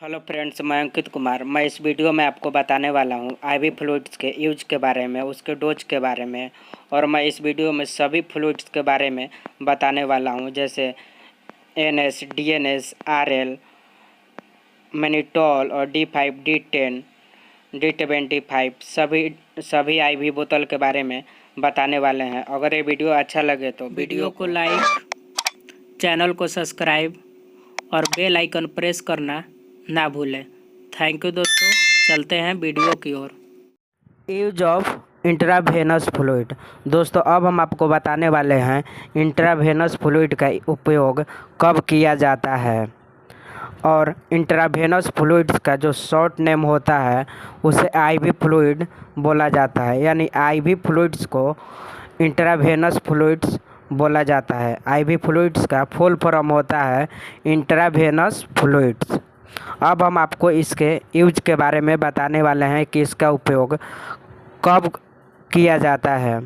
Hello friends, मैं अंकित कुमार। मैं इस वीडियो में आपको बताने वाला हूं आईवी फ्लूइड्स के यूज के बारे में, उसके डोज के बारे में। और मैं इस वीडियो में सभी फ्लूइड्स के बारे में बताने वाला हूं, जैसे एनएस, डीएनएस, आरएल, मैनिटोल और D5, D10, D25 सभी आईवी बोतल के बारे में बताने वाले हैं। अगर ये वीडियो अच्छा लगे तो वीडियो को लाइक, चैनल को सब्सक्राइब और बेल आइकन प्रेस करना ना भूलें। थैंक यू दोस्तों, चलते हैं वीडियो की ओर। Use of intravenous fluid. दोस्तों, अब हम आपको बताने वाले हैं इंट्रावेनस फ्लूइड का उपयोग कब किया जाता है। और इंट्रावेनस फ्लूइड्स का जो शॉर्ट नेम होता है उसे आईवी फ्लूइड बोला जाता है, यानी आईवी फ्लूइड्स को इंट्रावेनस फ्लूइड्स बोला जाता है। आईवी फ्लूइड्स का फुल फॉर्म होता है इंट्रावेनस फ्लूइड्स। अब हम आपको इसके यूज के बारे में बताने वाले हैं कि इसका उपयोग कब किया जाता है।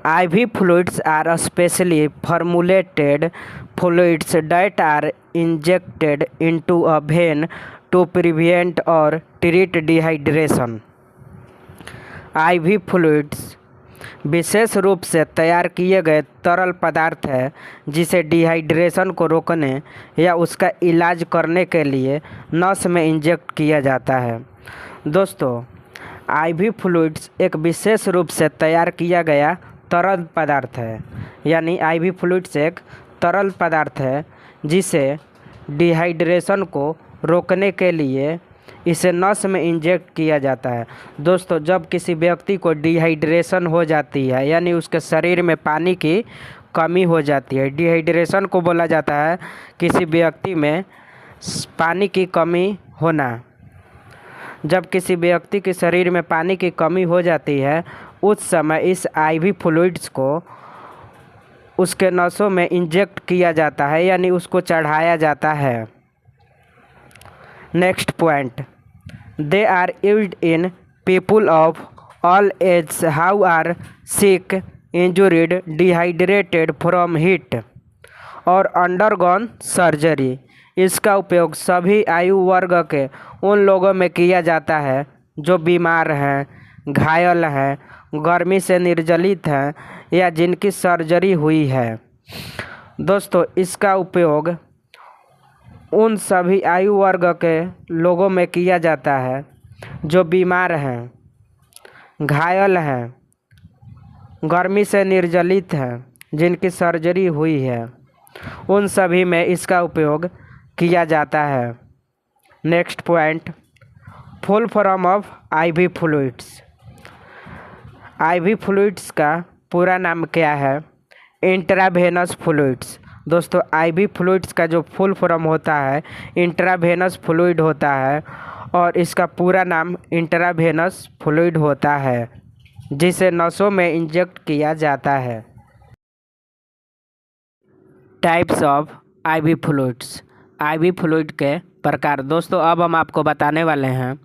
IV fluids are specially formulated fluids that are injected into a vein to prevent or treat dehydration। IV fluids विशेष रूप से तैयार किए गए तरल पदार्थ है जिसे डिहाइड्रेशन को रोकने या उसका इलाज करने के लिए नस में इंजेक्ट किया जाता है। दोस्तों, आईवी फ्लूइड्स एक विशेष रूप से तैयार किया गया तरल पदार्थ है, यानी आईवी फ्लूइड्स एक तरल पदार्थ है जिसे डिहाइड्रेशन को रोकने के लिए इसे नस में इंजेक्ट किया जाता है। दोस्तों, जब किसी व्यक्ति को डिहाइड्रेशन हो जाती है, यानी उसके शरीर में पानी की कमी हो जाती है, डिहाइड्रेशन को बोला जाता है किसी व्यक्ति में पानी की कमी होना। जब किसी व्यक्ति के शरीर में पानी की कमी हो जाती है, उस समय इस आईवी फ्लूइड्स को उसके नसों में इंजेक्ट किया जाता है, यानी उसको चढ़ाया जाता है। Next point, they are used in people of all age how are sick, injured, dehydrated from heat और अंडरगॉन सर्जरी। इसका उपयोग सभी आयु वर्ग के उन लोगों में किया जाता है जो बीमार हैं, घायल हैं, गर्मी से निर्जलित हैं या जिनकी सर्जरी हुई है। दोस्तों, इसका उपयोग उन सभी आयु वर्ग के लोगों में किया जाता है जो बीमार हैं, घायल हैं, गर्मी से निर्जलित हैं, जिनकी सर्जरी हुई है, उन सभी में इसका उपयोग किया जाता है। Next point, full form of ivy fluids. Ivy fluids का पूरा नाम क्या है? Intravenous fluids. दोस्तों, आईवी फ्लूइड्स का जो फुल फॉर्म होता है इंट्रावेनस फ्लूइड होता है और इसका पूरा नाम इंट्रावेनस फ्लूइड होता है जिसे नसों में इंजेक्ट किया जाता है। Types of ivy fluids. IV fluid के प्रकार। दोस्तों, अब हम आपको बताने वाले हैं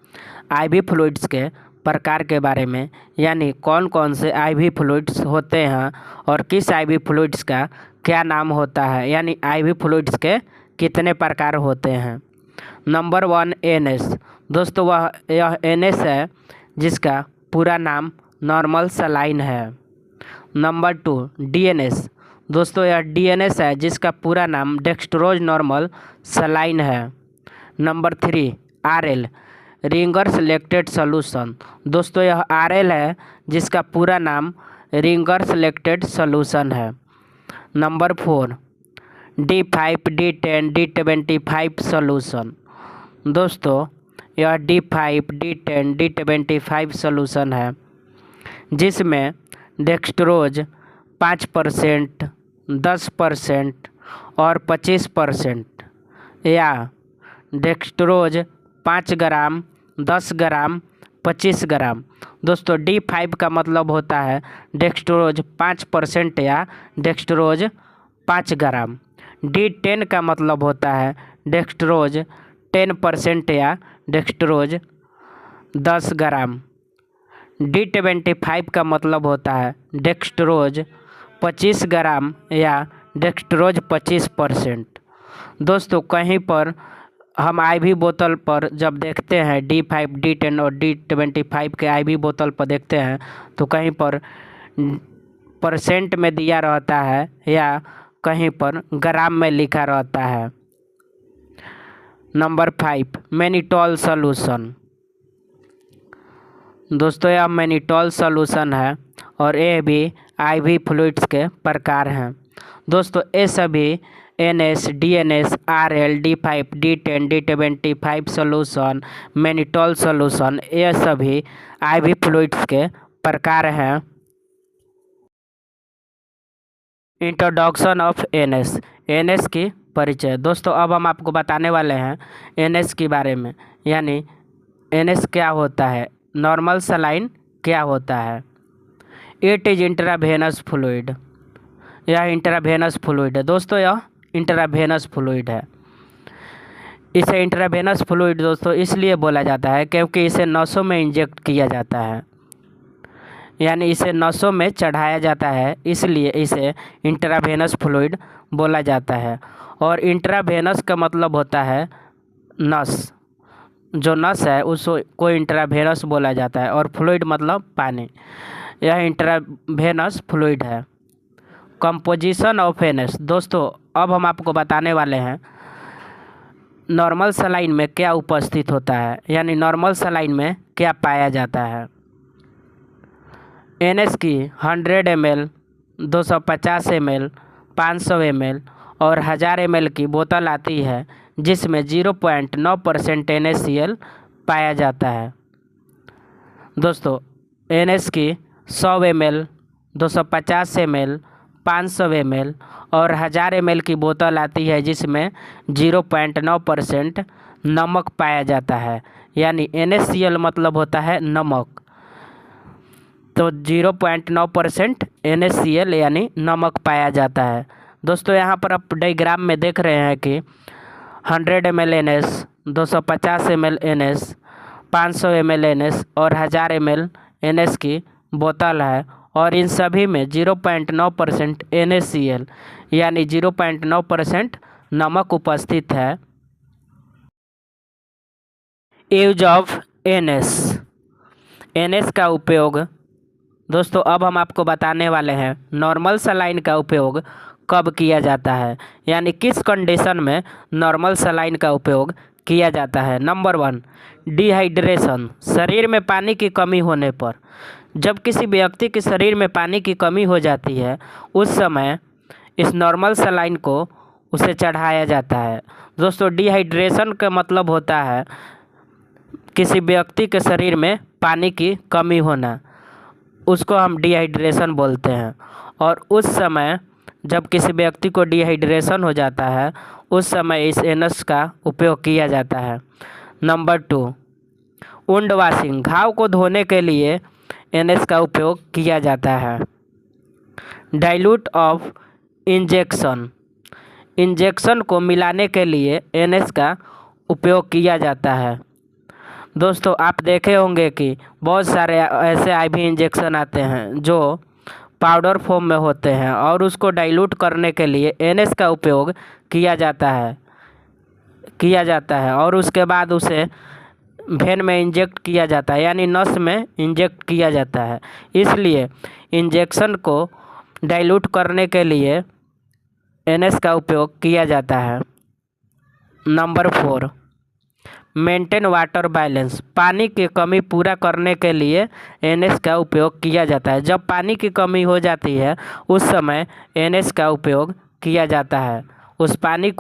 आईवी फ्लूइड्स के प्रकार के बारे में, यानी कौन कौन से आईवी फ्लूइड्स होते हैं और किस आईवी फ्लूइड्स का क्या नाम होता है, यानी आईवी फ्लूइड्स के कितने प्रकार होते हैं। Number 1, NS. दोस्तों, यह एनएस है जिसका पूरा नाम नॉर्मल सलाइन है। Number 2, DNS. दोस्तों, यह डीएनएस है जिसका पूरा नाम डेक्स्ट्रोज नॉर्मल सलाइन है। Number 3, RL, Ringer selected solution. दोस्तों, यह आरएल है जिसका पूरा नाम रिंगर सेलेक्टेड सॉल्यूशन है। Number 4, D5, D10, D25 solution. दोस्तों, यह D5, D10, D25 सॉल्यूशन है जिसमें डेक्स्ट्रोज 5%, 10% और 25% या डेक्स्ट्रोज 5 ग्राम, 10 ग्राम, 25 ग्राम। दोस्तों, D5 का मतलब होता है डेक्स्ट्रोज 5% या डेक्स्ट्रोज 5 ग्राम। D10 का मतलब होता है डेक्स्ट्रोज 10% या डेक्स्ट्रोज 10 ग्राम। D25 का मतलब होता है डेक्स्ट्रोज 25 ग्राम या डेक्स्ट्रोज 25%। दोस्तों, कहीं पर हम आईवी बोतल पर जब देखते हैं D5, D10 और D25 के आईवी बोतल पर देखते हैं तो कहीं पर परसेंट में दिया रहता है या कहीं पर ग्राम में लिखा रहता है। Number 5, mannitol solution. दोस्तों यह मैनिटोल सॉल्यूशन है और ये भी आईवी फ्लूइड्स के प्रकार हैं। दोस्तों ये सभी NS, DNS, RL, D5, D10, D25 solution, mannitol solution, ये सभी आईवी फ्लूइड्स के प्रकार हैं। इंट्रोडक्शन ऑफ NS की परिचय। दोस्तों अब हम आपको बताने वाले हैं NS के बारे में, यानी NS क्या होता है, नॉर्मल सलाइन क्या होता है। It is intravenous fluid. यह इंट्रावेनस फ्लूइड है। दोस्तों यह इंट्रावेनस फ्लूइड है। इसे इंट्रावेनस फ्लूइड दोस्तों इसलिए बोला जाता है क्योंकि इसे नसों में इंजेक्ट किया जाता है, यानी इसे नसों में चढ़ाया जाता है, इसलिए इसे इंट्रावेनस फ्लूइड बोला जाता है। और इंट्रावेनस का मतलब होता है नस, जो नस है उसको इंट्रावेनस बोला जाता है, और फ्लूइड मतलब पानी। यह इंट्रावेनस फ्लूइड है। Composition of NS। दोस्तों अब हम आपको बताने वाले हैं नॉर्मल सलाइन में क्या उपस्थित होता है, यानी नॉर्मल सलाइन में क्या पाया जाता है। NS की 100 ml, 250 ml, 500 ml और 1000 ml की बोतल आती है जिसमें 0.9% NaCl पाया जाता है। दोस्तों NS की 100 ml, 250 ml, 500 ml और 1000 ml की बोतल आती है जिसमें 0.9% नमक पाया जाता है, यानी NaCl मतलब होता है नमक। तो 0.9% NaCl यानी नमक पाया जाता है। दोस्तों यहाँ पर आप डायग्राम में देख रहे हैं कि 100 ml NS, 250 ml NS, 500 ml NS और 1000 ml NS की बोतल है, और इन सभी में 0.9% NaCl यानी 0.9% नमक उपस्थित है। यूज ऑफ NS का उपयोग। दोस्तों अब हम आपको बताने वाले हैं नॉर्मल सलाइन का उपयोग कब किया जाता है, यानी किस कंडीशन में नॉर्मल सलाइन का उपयोग किया जाता है। नंबर 1, डिहाइड्रेशन, शरीर में पानी की कमी होने पर। जब किसी व्यक्ति के शरीर में पानी की कमी हो जाती है उस समय इस नॉर्मल सलाइन को उसे चढ़ाया जाता है। दोस्तों डिहाइड्रेशन का मतलब होता है किसी व्यक्ति के शरीर में पानी की कमी होना, उसको हम डिहाइड्रेशन बोलते हैं। और उस समय जब किसी व्यक्ति को डिहाइड्रेशन हो जाता है उस समय इस NS का उपयोग किया जाता है। नंबर 2, वुंड वॉशिंग, घाव को धोने के लिए NS का उपयोग किया जाता है। डाइल्यूट ऑफ इंजेक्शन, इंजेक्शन को मिलाने के लिए NS का उपयोग किया जाता है। दोस्तों आप देखे होंगे कि बहुत सारे ऐसे आईवी इंजेक्शन आते हैं जो पाउडर फॉर्म में होते हैं और उसको डाइल्यूट करने के लिए NS का उपयोग किया जाता है और उसके बाद उसे वेन में इंजेक्ट किया जाता है, यानी नस में इंजेक्ट किया जाता है। इसलिए इंजेक्शन को डाइल्यूट करने के लिए NS का उपयोग किया जाता है। नंबर 4, मेंटेन वाटर बैलेंस, पानी की कमी पूरा करने के लिए NS का उपयोग किया जाता है। जब पानी की कमी हो जाती है उस समय NS का उपयोग किया जाता है उस पानी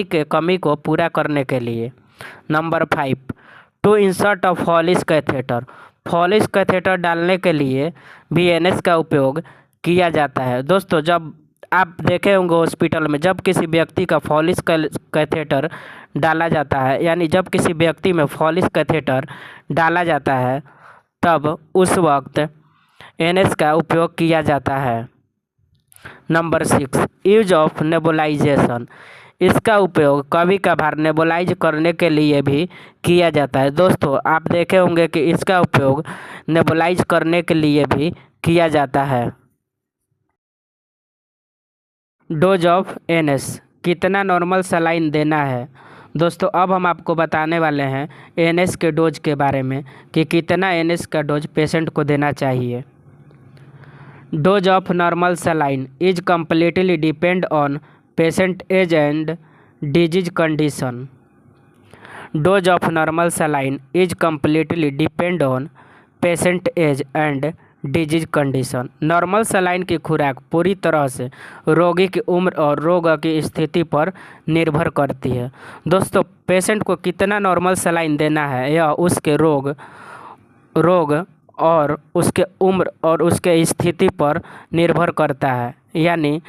के कमी को पूरा करने के लिए। Number 5, to insert of Foley's catheter, Foley's catheter डालने के लिए भी NS का उपयोग किया जाता है। दोस्तों जब आप देखे होंगे हॉस्पिटल में जब किसी व्यक्ति का फॉलिस कैथेटर डाला जाता है, यानी जब किसी व्यक्ति में फॉलिस कैथेटर डाला जाता है तब उस वक्त NS का उपयोग किया जाता है। नंबर 6, यूज ऑफ नेबुलाइजेशन, इसका उपयोग कभी कभार नेबुलाइज करने के लिए भी किया जाता है। दोस्तों आप देखे होंगे कि इसका उपयोग नेबुलाइज करने के लिए भी किया जाता है। डोज ऑफ NS, कितना नॉर्मल सलाइन देना है। दोस्तों अब हम आपको बताने वाले हैं एनएस के डोज के बारे में कि कितना एनएस का डोज पेशेंट को देना चाहिए। Dose of normal saline is completely depend on patient age and disease condition. Dose of normal saline is completely depend on patient age and disease condition. Normal saline की खुराक पूरी तरह से रोगी की उम्र और रोग की स्थिति पर निर्भर करती है। दोस्तों पेशेंट को कितना नॉर्मल सलाइन देना है यह उसके रोग और उसके उम्र और उसके स्थिति पर निर्भर करता है। यानी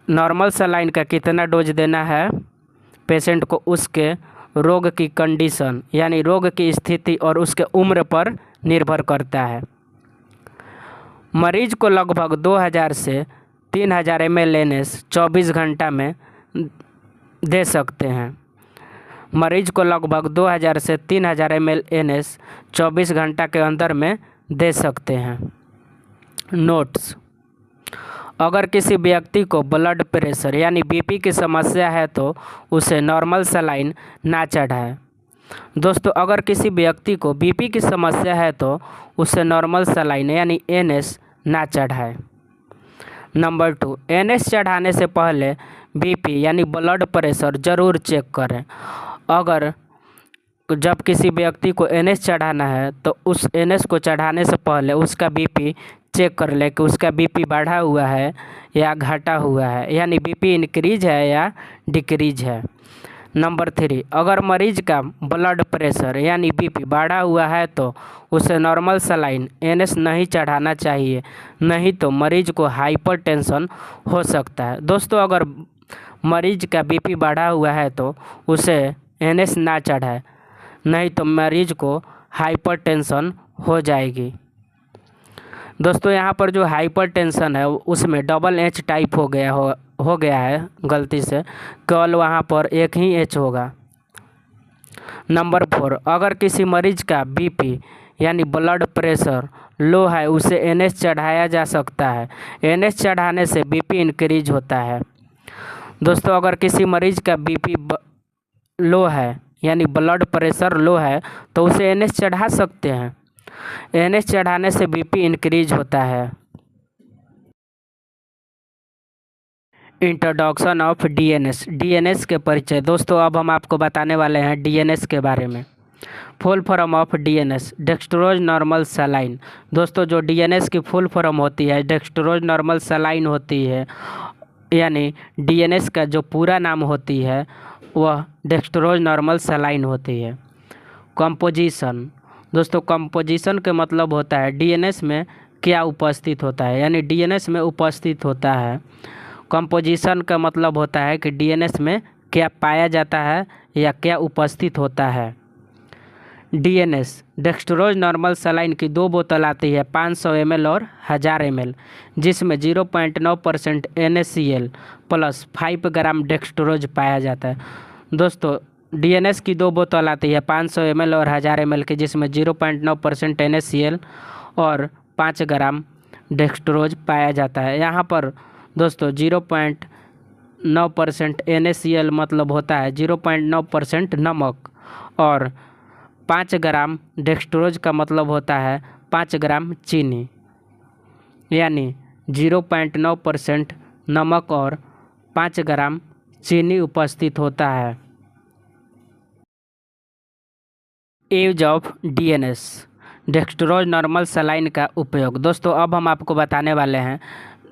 नॉर्मल सलाइन का कितना डोज देना है पेशेंट को उसके रोग की कंडीशन यानी रोग की स्थिति और उसके उम्र पर निर्भर करता है। मरीज को लगभग 2000 से 3000 ml एनएस 24 घंटा में दे सकते हैं। मरीज को लगभग 2000 से 3000 ml एनएस 24 घंटा के अंदर में दे सकते हैं। नोट्स: अगर किसी व्यक्ति को ब्लड प्रेशर यानी बीपी की समस्या है तो उसे नॉर्मल सलाइन ना चढ़ाएं। दोस्तों अगर किसी व्यक्ति को बीपी की समस्या है तो उसे नॉर्मल सलाइन यानी एनएस ना चढ़ाएं। नंबर 2, एनएस चढ़ाने से पहले बीपी यानी ब्लड प्रेशर ज़रूर चेक करें। अगर जब किसी व्यक्ति को एनएस चढ़ाना है तो उस एनएस को चढ़ाने से पहले उसका बीपी चेक कर ले कि उसका बीपी बढ़ा हुआ है या घटा हुआ है, यानी बीपी इंक्रीज है या डिक्रीज है। नंबर 3, अगर मरीज का ब्लड प्रेशर यानी बीपी बढ़ा हुआ है तो उसे नॉर्मल सलाइन एनएस नहीं चढ़ाना चाहिए, नहीं तो मरीज को हाइपरटेंशन हो सकता है। दोस्तों अगर मरीज का बीपी बढ़ा हुआ है तो उसे एनएस ना चढ़ाए, नहीं तो मरीज को हाइपरटेंशन हो जाएगी। दोस्तों यहाँ पर जो हाइपरटेंशन है उसमें डबल एच टाइप हो गया है गलती से, केवल वहाँ पर एक ही एच होगा। नंबर 4, अगर किसी मरीज का बीपी यानी ब्लड प्रेशर लो है उसे एनएस चढ़ाया जा सकता है। एनएस चढ़ाने से बीपी इंक्रीज होता है। दोस्तों अगर किसी मरीज का बीपी लो है यानी ब्लड प्रेशर लो है तो उसे एनएस चढ़ा सकते हैं। एनएस चढ़ाने से बीपी इंक्रीज होता है। Introduction of DNS. डीएनएस के परिचय। दोस्तों अब हम आपको बताने वाले हैं डीएनएस के बारे में। Full form of DNS dextrose normal saline. दोस्तों जो डीएनएस की फुल फॉर्म होती है डेक्सट्रोज नॉर्मल सलाइन होती है, यानी डीएनएस का जो पूरा नाम होती है वह डेक्सट्रोज नॉर्मल सलाइन होती है। कंपोजिशन। दोस्तों कंपोजिशन के मतलब होता है डीएनएस में क्या उपस्थित होता है, यानी डीएनएस में उपस्थित होता है। कंपोजिशन का मतलब होता है कि डीएनएस में क्या पाया जाता है या क्या उपस्थित होता है। डीएनएस डेक्सट्रोज नॉर्मल सलाइन की 2 बोतल आती है, 500 ml और 1000 ml, जिसमें 0.9% NaCl प्लस 5 ग्राम डेक्सट्रोज पाया जाता है। दोस्तों डीएनएस की 2 बोतल आती है, 500 ml और 1000 ml की, जिसमें 0.9% NaCl और 5 ग्राम डेक्सट्रोज पाया जाता है। यहाँ पर दोस्तों 0.9% NaCl मतलब होता है 0.9% नमक, और 5 ग्राम डेक्सट्रोज का मतलब होता है 5 ग्राम चीनी, यानी 0.9% नमक और 5 ग्राम चीनी उपस्थित होता है। Use of DNS dextrose normal saline का उपयोग। दोस्तों अब हम आपको बताने वाले हैं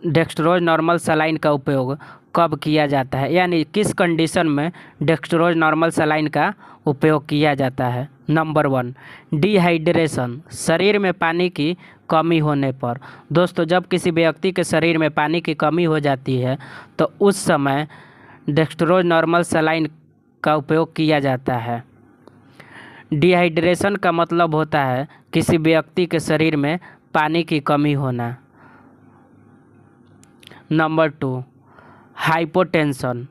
डेक्सट्रोज नॉर्मल सलाइन का उपयोग कब किया जाता है, यानी किस कंडीशन में डेक्सट्रोज नॉर्मल सलाइन का उपयोग किया जाता है। नंबर 1, डिहाइड्रेशन, शरीर में पानी की कमी होने पर। दोस्तों जब किसी व्यक्ति के शरीर में पानी की कमी हो जाती है तो उस समय डेक्सट्रोज नॉर्मल सलाइन का उपयोग किया जाता है। डिहाइड्रेशन का मतलब होता है किसी व्यक्ति के शरीर में पानी की कमी होना। Number 2, hypotension,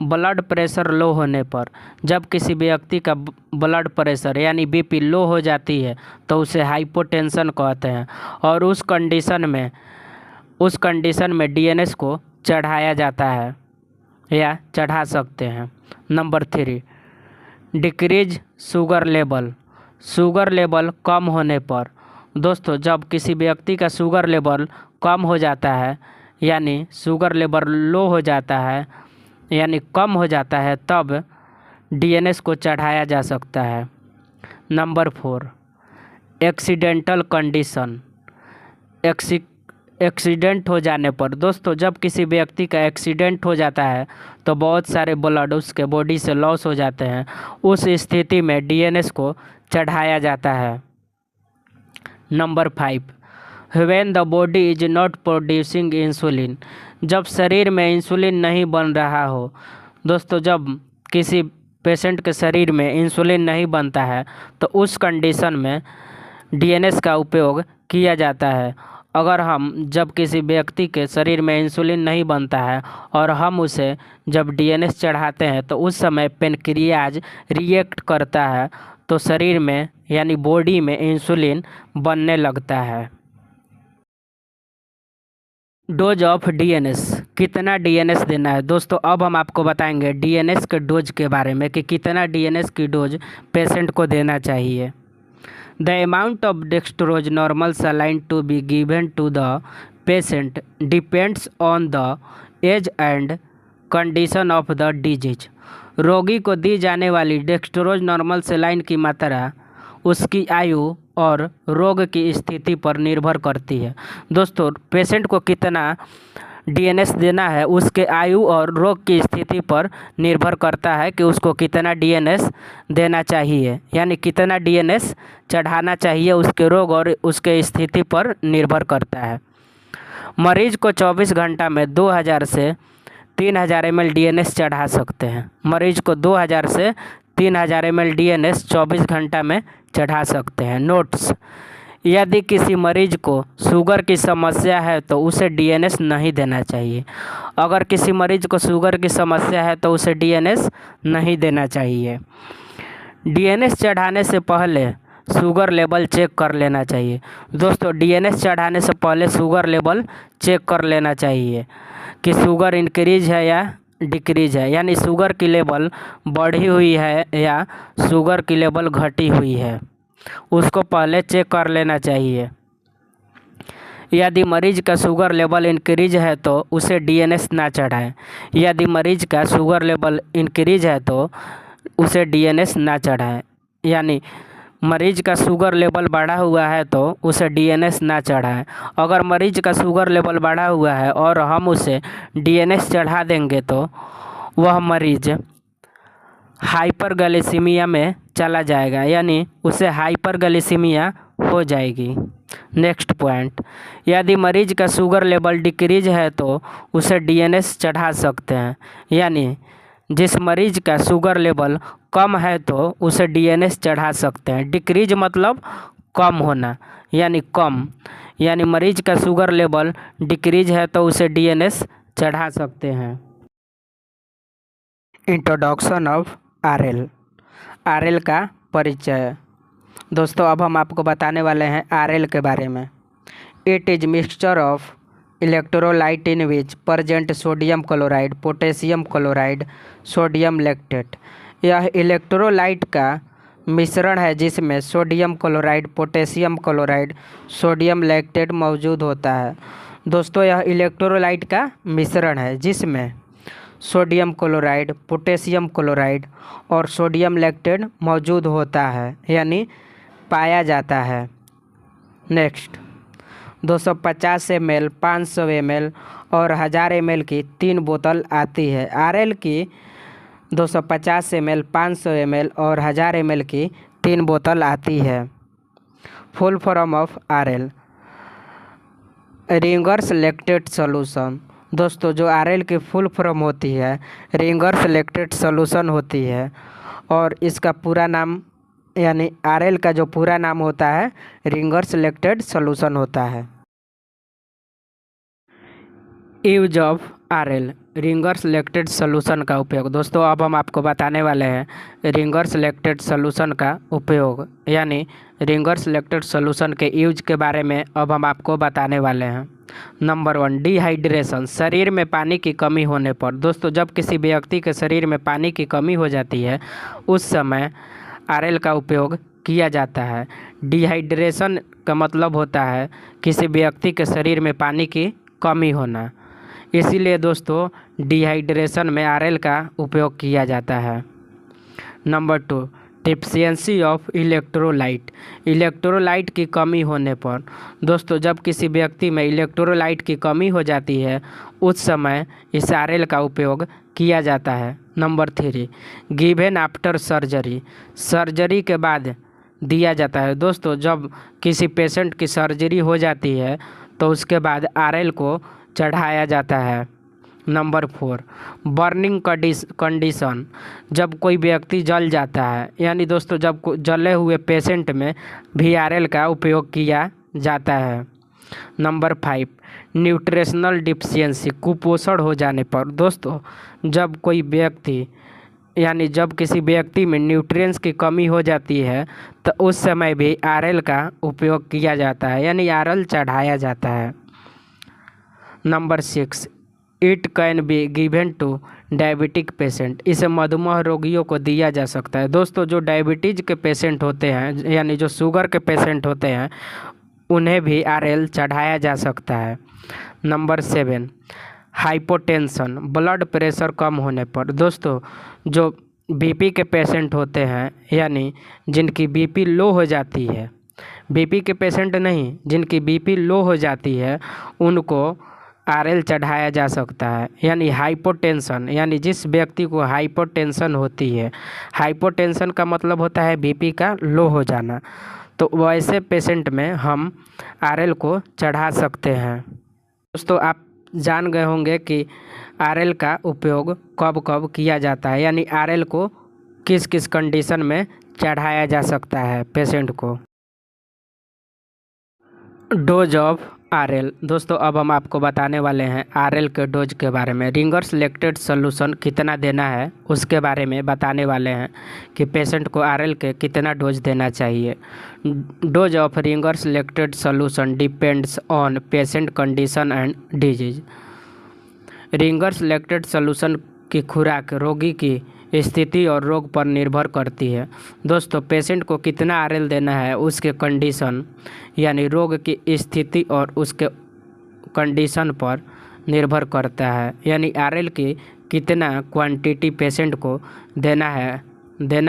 blood pressure low होने पर। जब किसी व्यक्ति का ब्लड प्रेशर यानी बीपी लो हो जाती है तो उसे हाइपोटेंशन कहते हैं, और उस कंडीशन में डीएनएस को चढ़ाया जाता है या चढ़ा सकते हैं। Number 3, decrease sugar level, sugar level कम होने पर। दोस्तों जब किसी व्यक्ति का शुगर लेवल कम हो जाता है यानी शुगर लेवल लो हो जाता है यानी कम हो जाता है तब डीएनएस को चढ़ाया जा सकता है। नंबर 4, एक्सीडेंटल कंडीशन, एक्सीडेंट हो जाने पर। दोस्तों जब किसी व्यक्ति का एक्सीडेंट हो जाता है तो बहुत सारे ब्लड उसके बॉडी से लॉस हो जाते हैं, उस स्थिति में डीएनएस को चढ़ाया जाता है। Number 5, when the body is not producing insulin, जब शरीर में इंसुलिन नहीं बन रहा हो। दोस्तों जब किसी पेशेंट के शरीर में इंसुलिन नहीं बनता है तो उस कंडीशन में डीएनएस का उपयोग किया जाता है। अगर हम जब किसी व्यक्ति के शरीर में इंसुलिन नहीं बनता है और हम उसे जब डीएनएस चढ़ाते हैं तो उस समय पेनक्रियाज रिएक्ट करता है तो शरीर में यानी बॉडी में इंसुलिन बनने लगता है। डोज ऑफ डीएनएस, कितना डीएनएस देना है। दोस्तों अब हम आपको बताएंगे डीएनएस के डोज के बारे में कि कितना डीएनएस की डोज पेशेंट को देना चाहिए। The amount of dextrose normal saline to be given to the patient depends on the age and condition of the disease. रोगी को दी जाने वाली डेक्सट्रोज नॉर्मल सलाइन की मात्रा उसकी आयु और रोग की स्थिति पर निर्भर करती है। दोस्तों पेशेंट को कितना डीएनएस देना है उसके आयु और रोग की स्थिति पर निर्भर करता है कि उसको कितना डीएनएस देना चाहिए, यानी कितना डीएनएस चढ़ाना चाहिए उसके रोग और उसके स्थिति पर निर्भर करता है। मरीज को 24 घंटा में 2000 से 3000 ml डीएनएस चढ़ा सकते हैं। मरीज को 2000 से 3000 ml डीएनएस 24 घंटा में चढ़ा सकते हैं। नोट्स, यदि किसी मरीज को शुगर की समस्या है तो उसे डीएनएस नहीं देना चाहिए। अगर किसी मरीज को शुगर की समस्या है तो उसे डीएनएस नहीं देना चाहिए। डीएनएस चढ़ाने से पहले शुगर लेवल चेक कर लेना चाहिए। दोस्तों डीएनएस चढ़ाने से पहले शुगर लेवल चेक कर लेना चाहिए कि शुगर इंक्रीज है या डिक्रीज है, यानी शुगर की लेवल बढ़ी हुई है या शुगर की लेवल घटी हुई है, उसको पहले चेक कर लेना चाहिए। यदि मरीज का शुगर लेवल इंक्रीज है तो उसे डीएनएस ना चढ़ाएं। यदि मरीज का शुगर लेवल इंक्रीज है तो उसे डीएनएस ना चढ़ाएं, यानी मरीज का शुगर लेवल बढ़ा हुआ है तो उसे डीएनएस ना चढ़ाएं। अगर मरीज का शुगर लेवल बढ़ा हुआ है और हम उसे डीएनएस चढ़ा देंगे तो वह मरीज हाइपरग्लाइसीमिया में चला जाएगा, यानी उसे हाइपरग्लाइसीमिया हो जाएगी। नेक्स्ट पॉइंट, यदि मरीज का शुगर लेवल डिक्रीज है तो उसे डीएनएस चढ़ा सकते हैं, यानी जिस मरीज का शुगर लेवल कम है तो उसे डीएनएस चढ़ा सकते हैं। डिक्रीज मतलब कम होना, यानी कम, यानी मरीज का शुगर लेवल डिक्रीज है तो उसे डीएनएस चढ़ा सकते हैं। इंट्रोडक्शन ऑफ आरएल, आरएल का परिचय। दोस्तों अब हम आपको बताने वाले हैं आरएल के बारे में। It is mixture of electrolyte in which present sodium chloride, potassium chloride, sodium lactate. यह इलेक्ट्रोलाइट का मिश्रण है जिसमें sodium chloride, potassium chloride, sodium lactate मौजूद होता है। दोस्तों यह इलेक्ट्रोलाइट का मिश्रण है जिसमें सोडियम क्लोराइड, पोटेशियम क्लोराइड और सोडियम लैक्टेट मौजूद होता है, यानी पाया जाता है। नेक्स्ट, 250 ml, 500 ml और 1000 ml की 3 बोतल आती है। आरएल की 250 ml, 500 ml और 1000 ml की 3 बोतल आती है। Full form of RL, ringers lactate solution. दोस्तों जो आरएल की फुल फॉर्म होती है रिंगर्स लैक्टेट सॉल्यूशन होती है और इसका पूरा नाम, यानी आरएल का जो पूरा नाम होता है रिंगर्स लैक्टेट सॉल्यूशन होता है। Use of RL, ringers lactate solution का उपयोग। दोस्तों अब हम आपको बताने वाले हैं रिंगर्स लैक्टेट सॉल्यूशन का उपयोग, यानी रिंगर्स लैक्टेट सॉल्यूशन के यूज के बारे में अब हम आपको बताने वाले हैं। नंबर 1 डिहाइड्रेशन, शरीर में पानी की कमी होने पर। दोस्तों जब किसी व्यक्ति के शरीर में पानी की कमी हो जाती है उस समय आरएल का उपयोग किया जाता है। डिहाइड्रेशन का मतलब होता है किसी व्यक्ति के शरीर में पानी की कमी होना, इसीलिए दोस्तों डिहाइड्रेशन में आरएल का उपयोग किया जाता है। Number 2 deficiency of electrolyte, electrolyte की कमी होने पर। दोस्तों जब किसी व्यक्ति में इलेक्ट्रोलाइट की कमी हो जाती है उस समय इस आरएल का उपयोग किया जाता है। Number 3 given after surgery, surgery के बाद दिया जाता है। दोस्तों जब किसी पेशेंट की सर्जरी हो जाती है तो उसके बाद आरएल को चढ़ाया जाता है। नंबर 4 बर्निंग कंडीशन, जब कोई व्यक्ति जल जाता है, यानी दोस्तों जब जले हुए पेशेंट में भी आरएल का उपयोग किया जाता है। नंबर 5 न्यूट्रिशनल डिफिशियंसी, कुपोषण हो जाने पर। दोस्तों जब कोई व्यक्ति यानी जब किसी व्यक्ति में न्यूट्रिएंट्स की कमी हो जाती है तो उस समय भी आरएल का उपयोग किया जाता है, यानी आरएल चढ़ाया जाता है। Number 6 it can be given to diabetic patient, इसे मधुमेह रोगियों को दिया जा सकता है। दोस्तों जो डायबिटीज के पेशेंट होते हैं यानी जो शुगर के पेशेंट होते हैं उन्हें भी आरएल चढ़ाया जा सकता है। नंबर 7 हाइपोटेंशन, ब्लड प्रेशर कम होने पर। दोस्तों जो बीपी के पेशेंट होते हैं यानी जिनकी बीपी लो हो जाती है, बीपी के पेशेंट नहीं, जिनकी बीपी लो हो जाती है उनको आरएल चढ़ाया जा सकता है। यानी हाइपोटेंशन, यानी जिस व्यक्ति को हाइपोटेंशन होती है, हाइपोटेंशन का मतलब होता है बीपी का लो हो जाना, तो वैसे पेशेंट में हम आरएल को चढ़ा सकते हैं। दोस्तों आप जान गए होंगे कि आरएल का उपयोग कब कब किया जाता है, यानी आरएल को किस किस कंडीशन में चढ़ाया जा सकता है पेशेंट को। Dose of RL. दोस्तों अब हम आपको बताने वाले हैं आरएल के डोज के बारे में। रिंगर्स लैक्टेट सॉल्यूशन कितना देना है उसके बारे में बताने वाले हैं कि पेशेंट को आरएल के कितना डोज देना चाहिए। Dose of ringers lactate solution depends on patient condition and disease. Ringers lactate solution की खुराक रोगी की स्थिति और रोग पर निर्भर करती है। दोस्तों पेशेंट को कितना आरएल देना है उसके कंडीशन यानी रोग की स्थिति और उसके कंडीशन पर निर्भर करता है, यानी आरएल की कितना क्वांटिटी पेशेंट को देना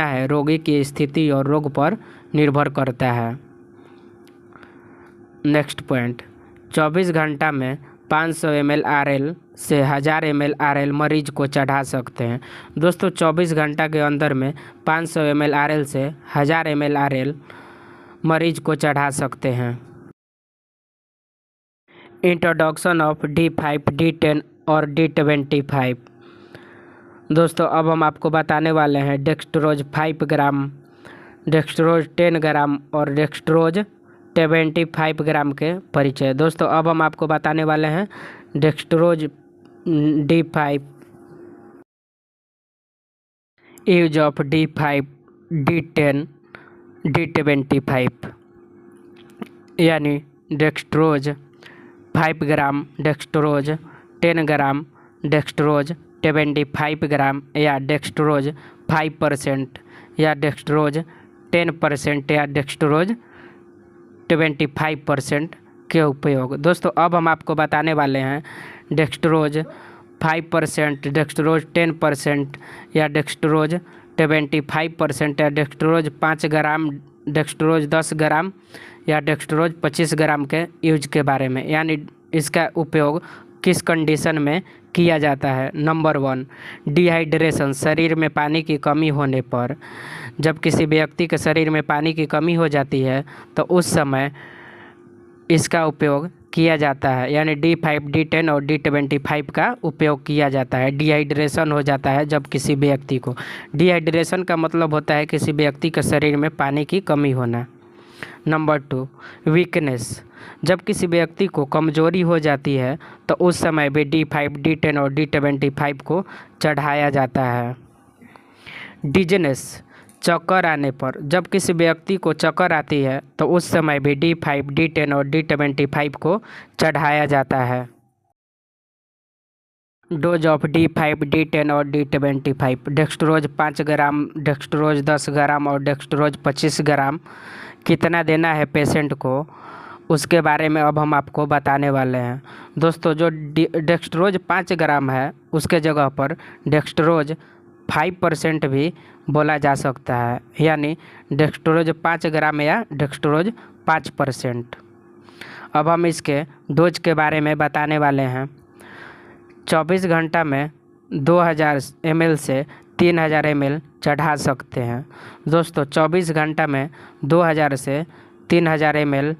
है रोगी की स्थिति और रोग पर निर्भर करता है। नेक्स्ट पॉइंट 24 घंटा में 500 ml आरएल से 1000 ml आरएल मरीज को चढ़ा सकते हैं। दोस्तों 24 घंटा के अंदर में 500 ml आरएल से 1000 ml आरएल मरीज को चढ़ा सकते हैं। इंट्रोडक्शन ऑफ D5, D10 और D25। दोस्तों अब हम आपको बताने वाले हैं डेक्सट्रोज 5 ग्राम, डेक्सट्रोज 10 ग्राम और डेक्सट्रोज 25 ग्राम के परिचय। दोस्तों अब हम आपको बताने वाले हैं dextrose D5, use of D5, D10, D25, यानी डेक्सट्रोज 5 ग्राम, डेक्सट्रोज 10 ग्राम, डेक्सट्रोज 25 ग्राम या डेक्सट्रोज 5% या डेक्सट्रोज 10% या डेक्सट्रोज 25% के उपयोग। दोस्तों अब हम आपको बताने वाले हैं डेक्सट्रोज 5%, डेक्सट्रोज 10% या डेक्सट्रोज 25% या डेक्सट्रोज 5 ग्राम, डेक्सट्रोज 10 ग्राम या डेक्सट्रोज 25 ग्राम के यूज के बारे में, यानी इसका उपयोग किस कंडीशन में किया जाता है। नंबर 1 डिहाइड्रेशन, शरीर में पानी की कमी होने पर। जब किसी व्यक्ति के शरीर में पानी की कमी हो जाती है तो उस समय इसका उपयोग किया जाता है, यानी D5, D10 और D25 का उपयोग किया जाता है। डिहाइड्रेशन हो जाता है जब किसी व्यक्ति को, डिहाइड्रेशन का मतलब होता है किसी व्यक्ति के शरीर में पानी की कमी होना। नंबर 2 वीकनेस, जब किसी व्यक्ति को कमजोरी हो जाती है तो उस समय भी D5, D10 और D25 को चढ़ाया जाता है। डिजीनेस, चक्कर आने पर, जब किसी व्यक्ति को चक्कर आती है तो उस समय भी D5, D10 और D25 को चढ़ाया जाता है। डोज ऑफ D5, D10 और D25। डेक्स्ट्रोज 5 ग्राम, डेक्स्ट्रोज 10 ग्राम और डेक्स्ट्रोज 25 ग्राम कितना देना है पेशेंट को, उसके बारे में अब हम आपको बताने वाले हैं। दोस्तों, जो डेक्स्ट्रोज 5 ग्राम है उसके जगह पर डेक्स्ट्रोज 5% भी बोला जा सकता है, यानी डेक्स्ट्रोज 5 ग्राम या डेक्स्ट्रोज 5%। अब हम इसके डोज के बारे में बताने वाले हैं। 24 घंटा में 2000 ml से 3000 ml चढ़ा सकते हैं। दोस्तों, 24 घंटा में 2000 से 3000 ml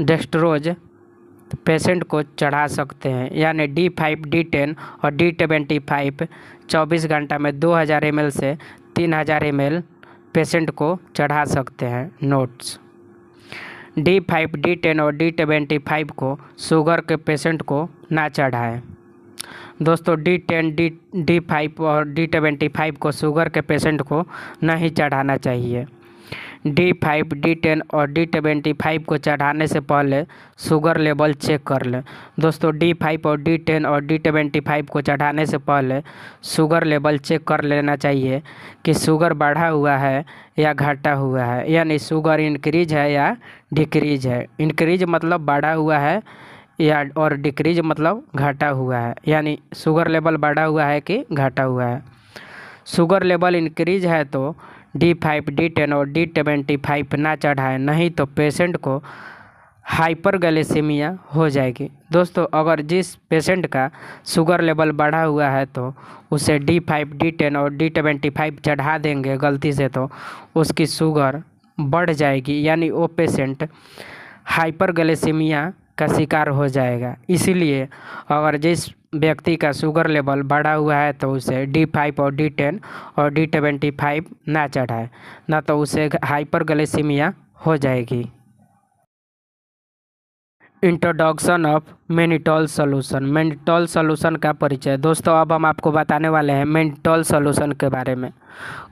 डेक्स्ट्रोज पेशेंट को चढ़ा सकते हैं, यानी D5, D10 और D25 24 घंटा में 2000 ml से 3000 ml पेशेंट को चढ़ा सकते हैं। नोट्स: D5, D10 और D25 को शुगर के पेशेंट को ना चढ़ाएं। दोस्तों, D10, D5 और D25 को शुगर के पेशेंट को नहीं चढ़ाना चाहिए। D5, D10 और D25 को चढ़ाने से पहले शुगर लेवल चेक कर लें। दोस्तों, D5 और D10 और D25 को चढ़ाने से पहले शुगर लेवल चेक कर लेना चाहिए कि शुगर बढ़ा हुआ है या घटा हुआ है, यानी शुगर इंक्रीज है या डिक्रीज है। इंक्रीज मतलब बढ़ा हुआ है या और डिक्रीज मतलब घटा हुआ है, यानी शुगर लेवल बढ़ा हुआ है कि घटा हुआ है। शुगर लेवल इंक्रीज है तो D5, D10 और D25 ना चढ़ाएं, नहीं तो पेशेंट को हाइपरग्लाइसेमिया हो जाएगी। दोस्तों, अगर जिस पेशेंट का शुगर लेवल बढ़ा हुआ है तो उसे D5, D10 और D25 चढ़ा देंगे गलती से तो उसकी शुगर बढ़ जाएगी, यानी वो पेशेंट हाइपरग्लाइसेमिया का शिकार हो जाएगा। इसीलिए अगर जिस व्यक्ति का शुगर लेवल बढ़ा हुआ है तो उसे D5 और D10 और D25 ना चढ़ाए, ना तो उसे हाइपरग्लाइसेमिया हो जाएगी। Introduction of mannitol solution. Mannitol solution का परिचय। दोस्तों, अब हम आपको बताने वाले हैं मैनिटोल सॉल्यूशन के बारे में।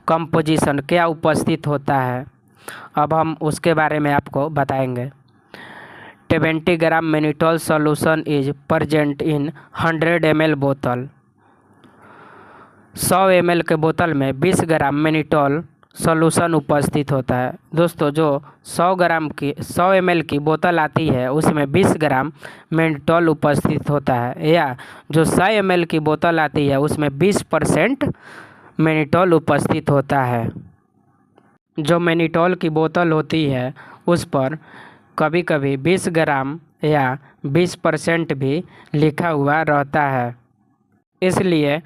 कंपोजिशन, क्या उपस्थित होता है, अब हम उसके बारे में आपको बताएंगे। 20 gram mannitol solution is present in 100 ml बोतल। 100 ml के बोतल में 20 ग्राम मैनिटोल सॉल्यूशन उपस्थित होता है। दोस्तों, जो 100 ml की बोतल आती है उसमें 20 ग्राम मैनिटोल उपस्थित होता है, या जो 100 ml की बोतल आती है उसमें 20% मैनिटोल उपस्थित होता है। जो मैनिटोल की बोतल होती है उस पर कभी कभी 20 ग्राम या 20% भी लिखा हुआ रहता है। इसलिए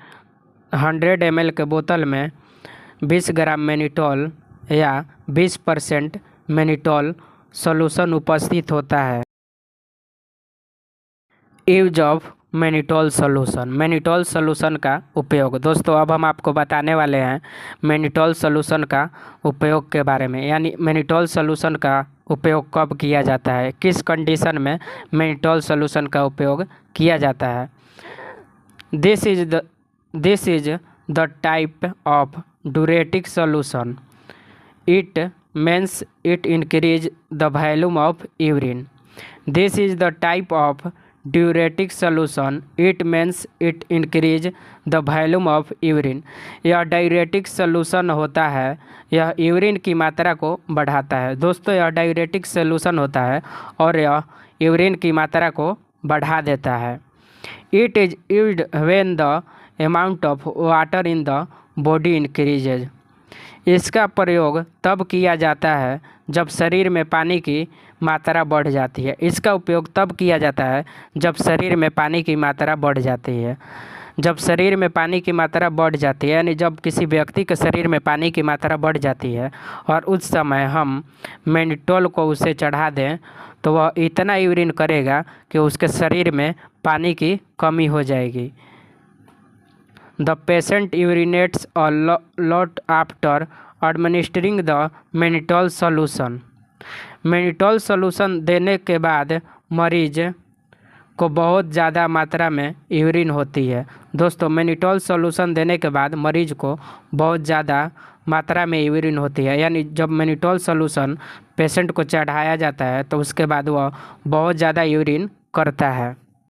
100 ml के बोतल में 20 ग्राम मैनिटोल या 20% मैनिटोल सॉल्यूशन उपस्थित होता है। Use of mannitol solution. Mannitol solution का उपयोग। दोस्तों, अब हम आपको बताने वाले हैं मैनिटोल सॉल्यूशन का उपयोग के बारे में, यानी मैनिटोल सॉल्यूशन का उपयोग कब किया जाता है, किस कंडीशन में मैनिटोल सॉल्यूशन का उपयोग किया जाता है। This is the type of diuretic solution. It means it increase the volume of urine. This is the type of diuretic solution. It means it increase the volume of urine. यह diuretic solution होता है, यह urine की मात्रा को बढ़ाता है। दोस्तों, यह डायरेटिक सॉल्यूशन होता है और यह यूरिन की मात्रा को बढ़ा देता है। It is used when the amount of water in the body increases. इसका प्रयोग तब किया जाता है जब शरीर में पानी की मात्रा बढ़ जाती है। इसका उपयोग तब किया जाता है जब शरीर में पानी की मात्रा बढ़ जाती है। जब शरीर में पानी की मात्रा बढ़ जाती है, यानी जब किसी व्यक्ति के शरीर में पानी की मात्रा बढ़ जाती है और उस समय हम मैनिटोल को उसे चढ़ा दें तो वह इतना यूरिन करेगा कि उसके शरीर में पानी की कमी हो जाएगी। The patient urinates a lot after administering the mannitol solution. Mannitol solution देने के बाद मरीज को बहुत ज़्यादा मात्रा में यूरिन होती है। दोस्तों, मैनिटोल सॉल्यूशन देने के बाद मरीज को बहुत ज़्यादा मात्रा में यूरिन होती है। यानी जब मैनिटोल सॉल्यूशन पेशेंट को चढ़ाया जाता है तो उसके बाद वह बहुत ज़्यादा यूरिन करता है।